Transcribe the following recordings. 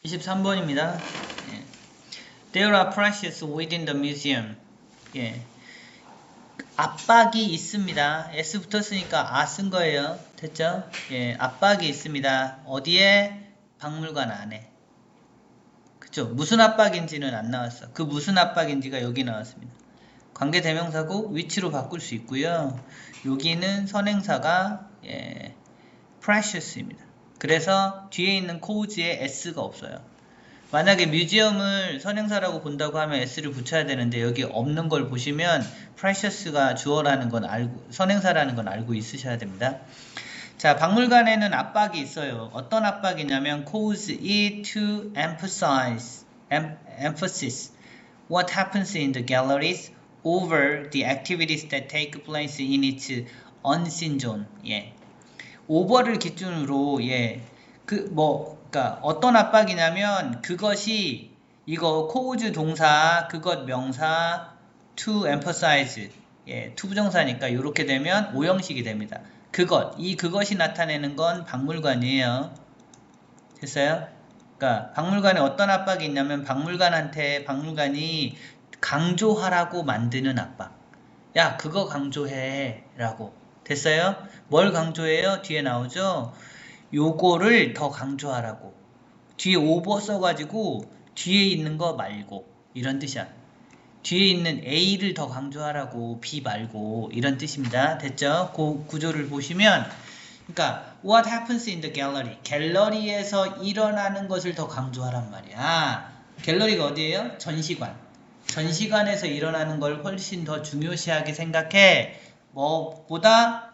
23번입니다. There are pressures within the museum. 압박이 있습니다. S 붙었으니까 쓴 거예요. 됐죠? 압박이 있습니다. 어디에? 박물관 안에. 그쵸? 무슨 압박인지는 안 나왔어. 그 무슨 압박인지가 여기 나왔습니다. 관계대명사고 위치로 바꿀 수 있고요. 여기는 선행사가 precious입니다. 그래서 뒤에 있는 cause에 s가 없어요. 만약에 뮤지엄을 선행사라고 본다고 하면 s를 붙여야 되는데 여기 없는 걸 보시면 precious가 주어라는 건 알고 선행사라는 건 알고 있으셔야 됩니다. 자, 박물관에는 압박이 있어요. 어떤 압박이냐면 cause it to emphasis what happens in the galleries over the activities that take place in its unseen zone. over를 기준으로 그러니까 어떤 압박이냐면 그것이 이거 cause 동사 그것 명사 to emphasize to 부정사니까 이렇게 되면 오형식이 됩니다. 그것이 나타내는 건 박물관이에요. 됐어요? 그러니까 박물관에 어떤 압박이 있냐면 박물관이 강조하라고 만드는 압박. 야, 그거 강조해 라고. 됐어요? 뭘 강조해요? 뒤에 나오죠? 요거를 더 강조하라고. 뒤에 오버 써가지고 뒤에 있는 거 말고 이런 뜻이야. 뒤에 있는 A를 더 강조하라고 B 말고 이런 뜻입니다. 됐죠? 그 구조를 보시면 그러니까 what happens in the gallery 갤러리에서 일어나는 것을 더 강조하란 말이야. 갤러리가 어디예요? 전시관에서 일어나는 걸 훨씬 더 중요시하게 생각해. 뭐보다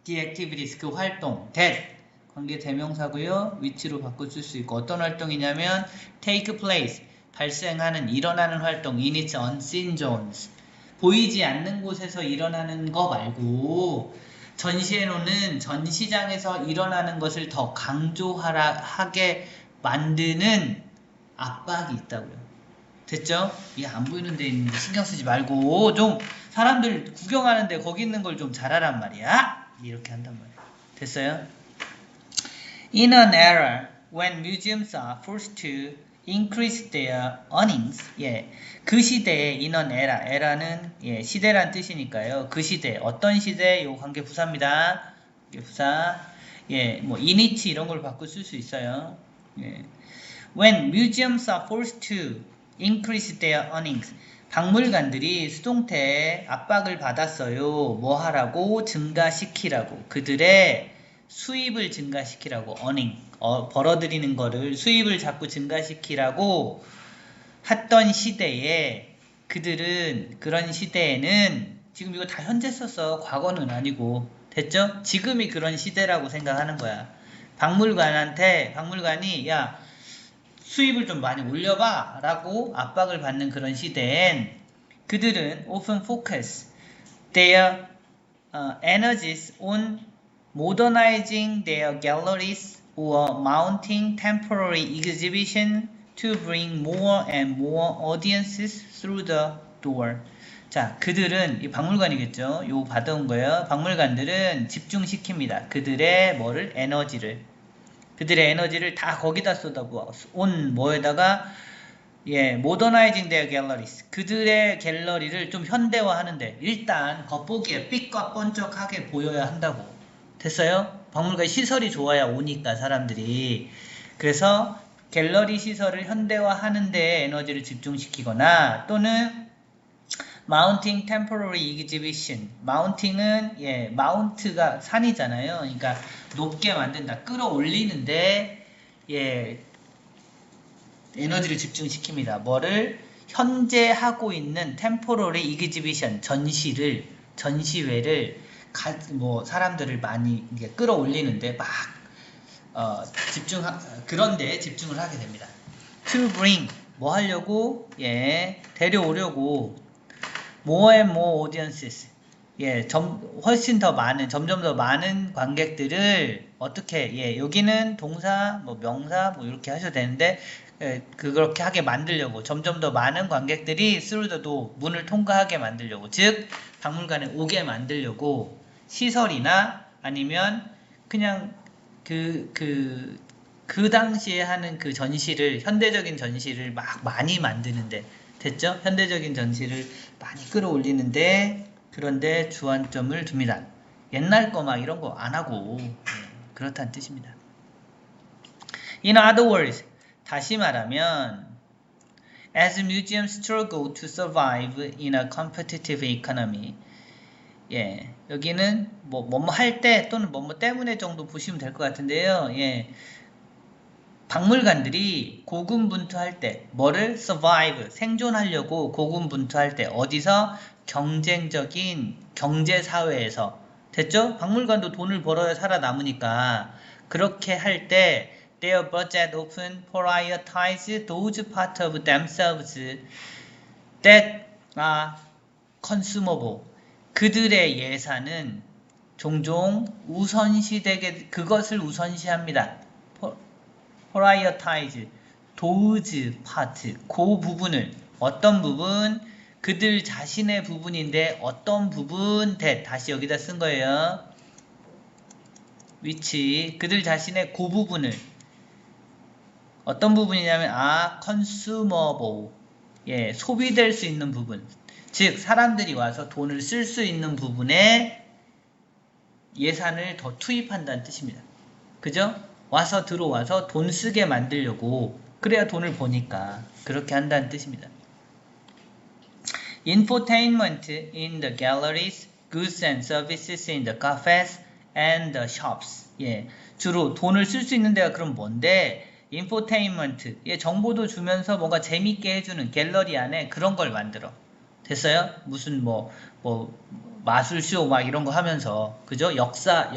the activities 그 활동 that 관계 대명사고요. 위치로 바꿔줄 수 있고 어떤 활동이냐면 take place 발생하는 일어나는 활동 in its unseen zones 보이지 않는 곳에서 일어나는 거 말고 전시해 놓는 전시장에서 일어나는 것을 더 강조하게 만드는 압박이 있다고요. 됐죠? 이게 안 보이는 데 있는데 신경 쓰지 말고 좀 사람들 구경하는데 거기 있는 걸 좀 잘하란 말이야. 이렇게 한단 말이야. 됐어요? In an era when museums are forced to increase their earnings. 그 시대에 in an era는 시대란 뜻이니까요. 그 시대 어떤 시대? 요 관계 부사입니다. 부사. 뭐 in it 이런 걸 바꿔 쓸 수 있어요. When museums are forced to increase their earnings. 박물관들이 수동태에 압박을 받았어요. 뭐 하라고? 증가시키라고. 그들의 수입을 증가시키라고. earning. 벌어들이는 거를 수입을 자꾸 증가시키라고 했던 시대에 그런 시대에는 지금 이거 다 현재 썼어. 과거는 아니고. 됐죠? 지금이 그런 시대라고 생각하는 거야. 박물관이 야 수입을 좀 많이 올려봐 라고 압박을 받는 그런 시대엔 그들은 often focus their energies on modernizing their galleries or mounting temporary exhibition to bring more and more audiences through the door. 자, 그들은 이 박물관이겠죠. 요 받아온 거예요. 박물관들은 집중시킵니다. 그들의 에너지를 다 거기다 쏟아부어. 온 뭐에다가 modernizing their galleries. 그들의 갤러리를 좀 현대화하는데 일단 겉보기에 삐까 번쩍하게 보여야 한다고. 됐어요? 박물관 시설이 좋아야 오니까 사람들이. 그래서 갤러리 시설을 현대화하는 데 에너지를 집중시키거나 또는 mounting temporary exhibition. mounting은 mount가 산이잖아요. 그러니까 높게 만든다. 끌어올리는데 에너지를 집중시킵니다. 뭐를? 현재 하고 있는 temporary exhibition 전시회를 사람들을 많이 끌어올리는데 막 그런데 집중을 하게 됩니다. To bring 뭐 하려고? 데려오려고 more and more audiences 훨씬 더 많은 점점 더 많은 관객들을 어떻게 여기는 동사 명사 이렇게 하셔도 되는데 그렇게 하게 만들려고 점점 더 많은 관객들이 through the door 문을 통과하게 만들려고 즉 박물관에 오게 만들려고 시설이나 아니면 그냥 그 당시에 하는 그 전시를 현대적인 전시를 막 많이 만드는데 됐죠? 현대적인 전시를 많이 끌어올리는데 그런데 주안점을 둡니다. 옛날 거 막 이런 거 안 하고 그렇다는 뜻입니다. In other words, 다시 말하면 as museums struggle to survive in a competitive economy. 예, 여기는 뭐뭐 할 때 또는 뭐뭐 때문에 정도 보시면 될 것 같은데요. 예, 박물관들이 고군분투할 때 뭐를 survive 생존하려고 고군분투할 때 어디서 경쟁적인 경제사회에서 됐죠? 박물관도 돈을 벌어야 살아남으니까 그렇게 할 때 their budget often prioritize those parts of themselves that are consumable. 그들의 예산은 종종 우선시되게 그것을 우선시합니다. prioritize those part 그 부분을 어떤 부분 그들 자신의 부분인데 어떤 부분 that 다시 여기다 쓴 거예요. which 그들 자신의 그 부분을 어떤 부분이냐면 consumable 예 소비될 수 있는 부분 즉 사람들이 와서 돈을 쓸 수 있는 부분에 예산을 더 투입한다는 뜻입니다. 그죠? 와서 들어와서 돈 쓰게 만들려고 그래야 돈을 버니까 그렇게 한다는 뜻입니다. Infotainment in the galleries, goods and services in the cafes and the shops. 예, 주로 돈을 쓸 수 있는 데가 그럼 뭔데? Infotainment, 예, 정보도 주면서 뭔가 재밌게 해주는 갤러리 안에 그런 걸 만들어. 됐어요? 무슨 뭐 마술쇼 막 이런 거 하면서 그죠? 역사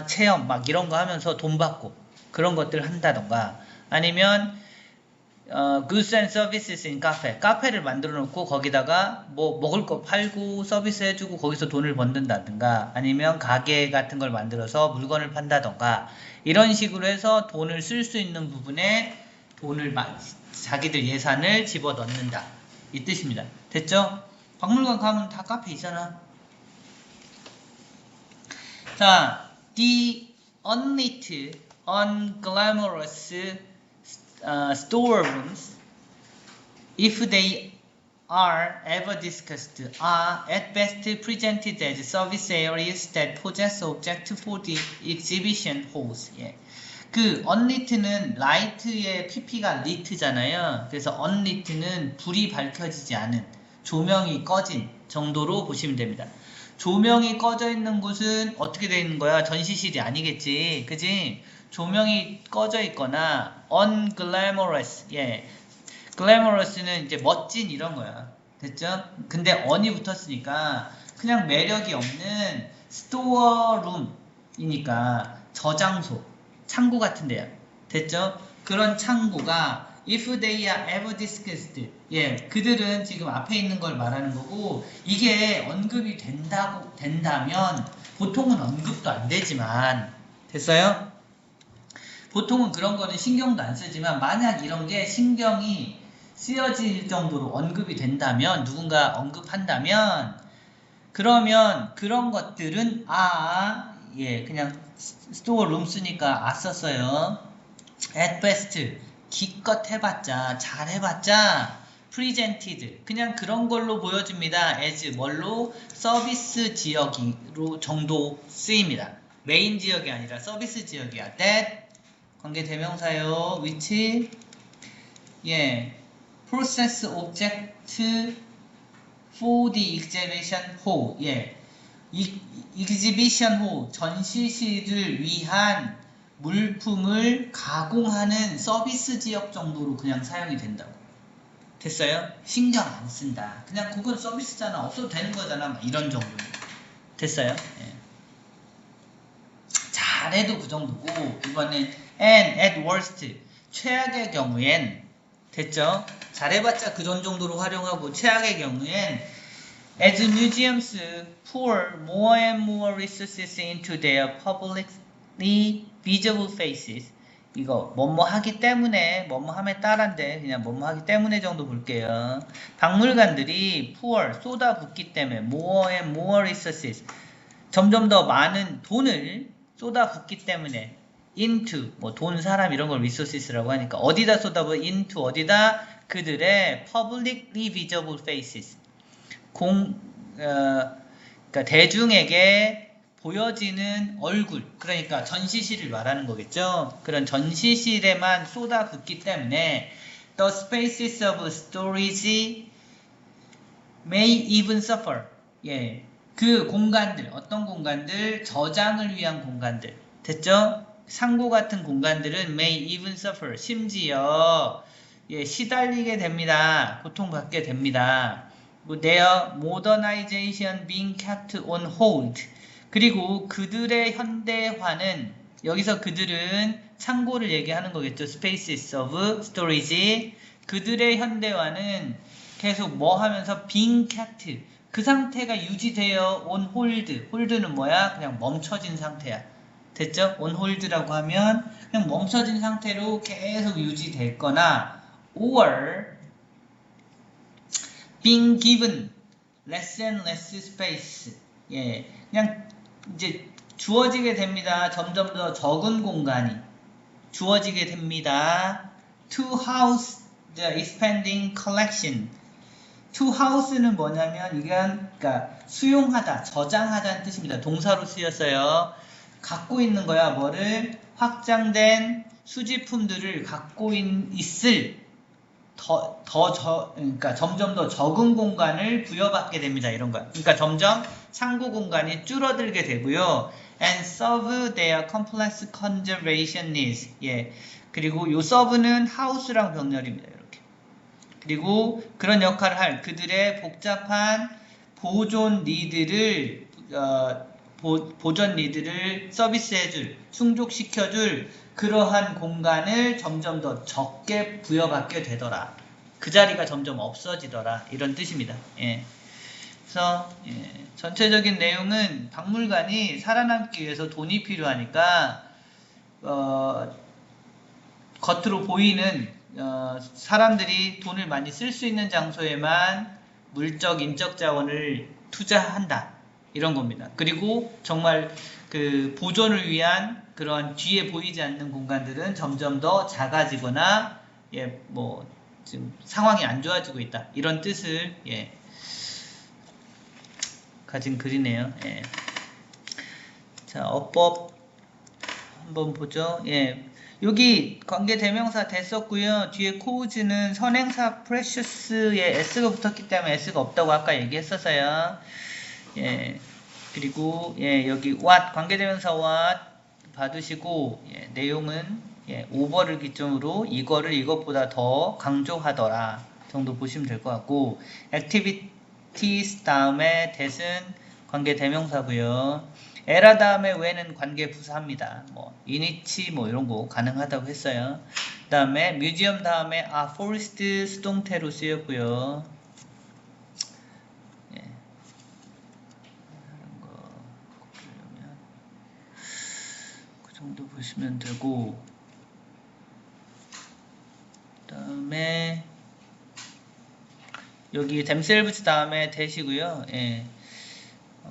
체험 막 이런 거 하면서 돈 받고 그런 것들 한다던가 아니면 goods and services in 카페를 만들어 놓고 거기다가 뭐 먹을 거 팔고 서비스 해주고 거기서 돈을 번든다든가 아니면 가게 같은 걸 만들어서 물건을 판다던가 이런 식으로 해서 돈을 쓸 수 있는 부분에 돈을 자기들 예산을 집어넣는다 이 뜻입니다. 됐죠? 박물관 가면 다 카페 있잖아. 자, the unlit, unglamorous storerooms, if they are ever discussed, are at best presented as service areas that possess objects for the exhibition halls. 예. 그 unlit는 light의 pp가 lit잖아요. 그래서 unlit는 불이 밝혀지지 않은 조명이 꺼진 정도로 보시면 됩니다. 조명이 꺼져 있는 곳은 어떻게 되어 있는 거야? 전시실이 아니겠지. 그지? 조명이 꺼져 있거나 unglamorous. 예. glamorous는 이제 멋진 이런 거야. 됐죠? 근데 on이 붙었으니까 그냥 매력이 없는 storeroom이니까 저장소, 창고 같은 데야. 됐죠? 그런 창고가 if they are ever discussed 예, 그들은 지금 앞에 있는 걸 말하는 거고 이게 언급이 된다면 보통은 언급도 안 되지만 됐어요? 보통은 그런 거는 신경도 안 쓰지만 만약 이런 게 신경이 쓰여질 정도로 언급이 된다면 누군가 언급한다면 그러면 그런 것들은 예, 그냥 스토어룸 쓰니까 썼어요. at best 기껏 해봤자 잘 해봤자 presented 그냥 그런 걸로 보여집니다. as 뭘로 서비스 지역으로 정도 쓰입니다. 메인 지역이 아니라 서비스 지역이야. that 관계 대명사요. which 예 process object for the exhibition hall 예 exhibition hall 전시실을 위한 물품을 가공하는 서비스 지역 정도로 그냥 사용이 된다고. 됐어요? 신경 안 쓴다. 그냥 그건 서비스잖아. 없어도 되는 거잖아. 막 이런 정도. 됐어요? 예. 잘해도 그 정도고 이거는 and at worst 최악의 경우엔 됐죠? 잘해봤자 그런 정도로 활용하고 최악의 경우엔 as museums pour more and more resources into their publicly visible faces 이거 뭐뭐 하기 때문에 뭐뭐 함에 따라인데 그냥 뭐뭐 하기 때문에 정도 볼게요. 박물관들이 pour 쏟아붓기 때문에 more and more resources 점점 더 많은 돈을 쏟아붓기 때문에 into 뭐 돈, 사람 이런 걸 resources라고 하니까 어디다 쏟아부어? into 어디다? 그들의 publicly visible faces 그러니까 대중에게 보여지는 얼굴, 그러니까 전시실을 말하는 거겠죠. 그런 전시실에만 쏟아붓기 때문에 the spaces of storage may even suffer. 예, 그 공간들, 어떤 공간들? 저장을 위한 공간들. 됐죠? 상고 같은 공간들은 may even suffer. 심지어 예, 시달리게 됩니다. 고통받게 됩니다. Their modernization being kept on hold. 그리고 그들의 현대화는 여기서 그들은 창고를 얘기하는 거겠죠. Spaces of storage. 그들의 현대화는 계속 뭐 하면서 being kept. 그 상태가 유지되어 on hold. hold는 뭐야? 그냥 멈춰진 상태야. 됐죠? on hold라고 하면 그냥 멈춰진 상태로 계속 유지될 거나 or being given less and less space. 예, 그냥 이제 주어지게 됩니다. 점점 더 적은 공간이 주어지게 됩니다. To house the expanding collection. To house는 뭐냐면 이건 그러니까 수용하다, 저장하다는 뜻입니다. 동사로 쓰였어요. 갖고 있는 거야. 뭐를? 확장된 수집품들을 갖고 있을 그러니까 점점 더 적은 공간을 부여받게 됩니다. 이런 거. 그러니까 점점 창고 공간이 줄어들게 되고요. And serve their complex conservation needs. 예. 그리고 요 serve는 house랑 병렬입니다. 이렇게. 그리고 그런 역할을 할 그들의 복잡한 보존 니드를 보존 니드를 서비스해줄, 충족시켜줄 그러한 공간을 점점 더 적게 부여받게 되더라. 그 자리가 점점 없어지더라. 이런 뜻입니다. 예. 그래서 전체적인 내용은 박물관이 살아남기 위해서 돈이 필요하니까 겉으로 보이는 사람들이 돈을 많이 쓸 수 있는 장소에만 물적, 인적 자원을 투자한다. 이런 겁니다. 그리고 정말 그 보존을 위한 그런 뒤에 보이지 않는 공간들은 점점 더 작아지거나 예, 뭐 지금 상황이 안 좋아지고 있다. 이런 뜻을 예, 가진 글이네요. 예. 자, 어법 한번 보죠. 예. 여기 관계 대명사 됐었고요. 뒤에 cause는 선행사 precious에 s가 붙었기 때문에 s가 없다고 아까 얘기했었어요. 예. 그리고 예, 여기 what 관계대명사 what 받으시고 예, 내용은 예, over를 기점으로 이거를 이것보다 더 강조하더라 정도 보시면 될 것 같고 activities 다음에 that은 관계대명사고요. 에라 다음에 when은 관계부사입니다. 뭐 init 뭐 이런 거 가능하다고 했어요. 그 다음에 museum 다음에 forest 수동태로 쓰였고요. 정도 보시면 되고 그 다음에 여기 themselves 다음에 that이고요. 예.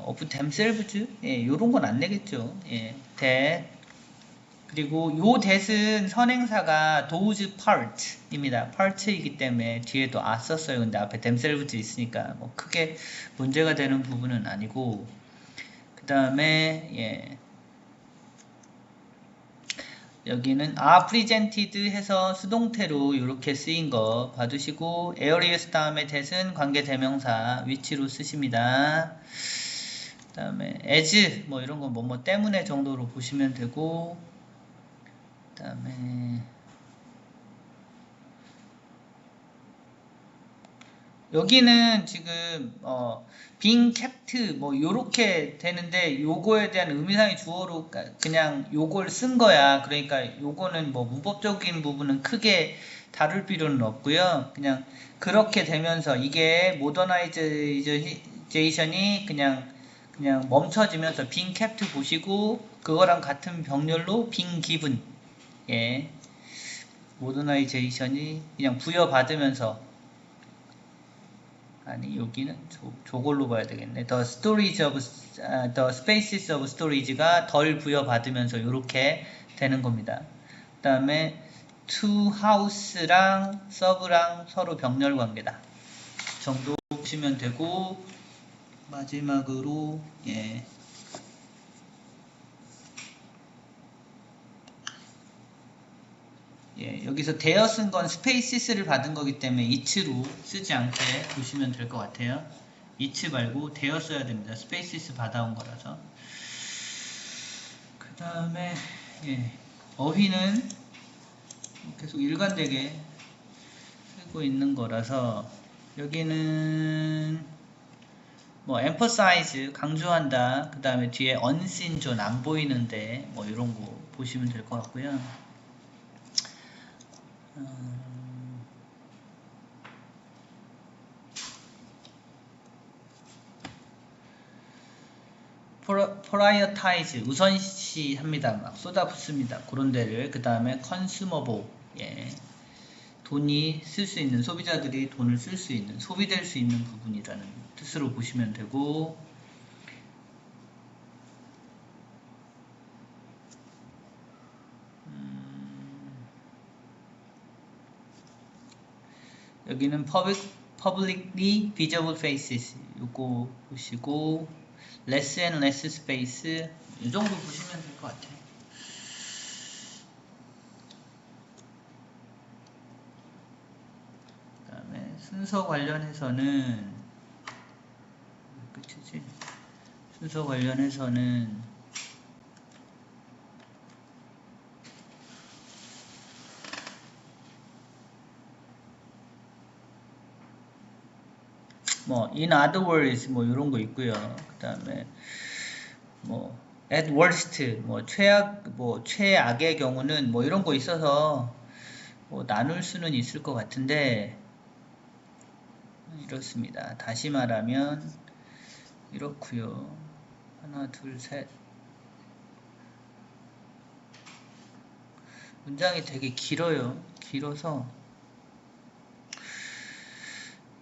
of themselves 예, 요런 건 안 내겠죠. 예. that 그리고 요 that은 선행사가 those part입니다. part이기 때문에 뒤에도 썼어요. 근데 앞에 themselves 있으니까 뭐 크게 문제가 되는 부분은 아니고 그 다음에 예. 여기는 presented 해서 수동태로 이렇게 쓰인 거 봐두시고 areas 다음에 that은 관계대명사 위치로 쓰십니다. 그 다음에 as 뭐 이런 건 뭐 때문에 정도로 보시면 되고 그 다음에 여기는 지금 being kept 뭐 요렇게 되는데 요거에 대한 의미상의 주어로 그냥 요걸 쓴 거야. 그러니까 요거는 뭐 문법적인 부분은 크게 다룰 필요는 없고요. 그냥 그렇게 되면서 이게 모더나이제이션이 그냥 멈춰지면서 being kept 보시고 그거랑 같은 병렬로 being given 예 모더나이제이션이 그냥 부여받으면서 아니 여기는 저걸로 봐야 되겠네. The storage of the spaces of storage가 덜 부여받으면서 이렇게 되는 겁니다. 그 다음에 to house랑 serve랑 서로 병렬 관계다 정도 보시면 되고, 마지막으로 예. 예, 여기서 대여 쓴 건 spaces를 받은 거기 때문에 it로 쓰지 않게 보시면 될 것 같아요. it 말고 대여 써야 됩니다. spaces 받아온 거라서. 그 다음에 예, 어휘는 계속 일관되게 쓰고 있는 거라서 여기는 뭐 emphasize 강조한다. 그 다음에 뒤에 unseen zone 안 보이는데 뭐 이런 거 보시면 될 것 같고요. prioritize 우선시합니다. 막 쏟아붓습니다. 그런 데를. 그 다음에 consumable 예. 돈이 쓸 수 있는, 소비자들이 돈을 쓸 수 있는, 소비될 수 있는 부분이라는 뜻으로 보시면 되고, 여기는 publicly visible faces 요거 보시고, less and less space 이 정도 보시면 될 것 같아요. 그 다음에 순서 관련해서는 끝이지. 순서 관련해서는 뭐 in other words 뭐 이런 거 있고요. 그 다음에 뭐 at worst 뭐 최악의 경우는 뭐 이런 거 있어서 뭐 나눌 수는 있을 것 같은데 이렇습니다. 다시 말하면 이렇고요. 하나 둘 셋. 문장이 되게 길어요. 길어서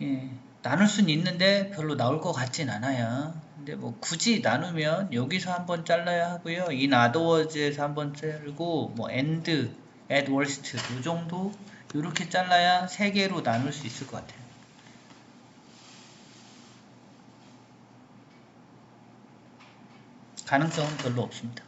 예, 나눌 수는 있는데 별로 나올 것 같진 않아요. 근데 뭐 굳이 나누면 여기서 한번 잘라야 하고요. in other words에서 한번 자르고 뭐 and, at worst 이 정도 이렇게 잘라야 세 개로 나눌 수 있을 것 같아요. 가능성은 별로 없습니다.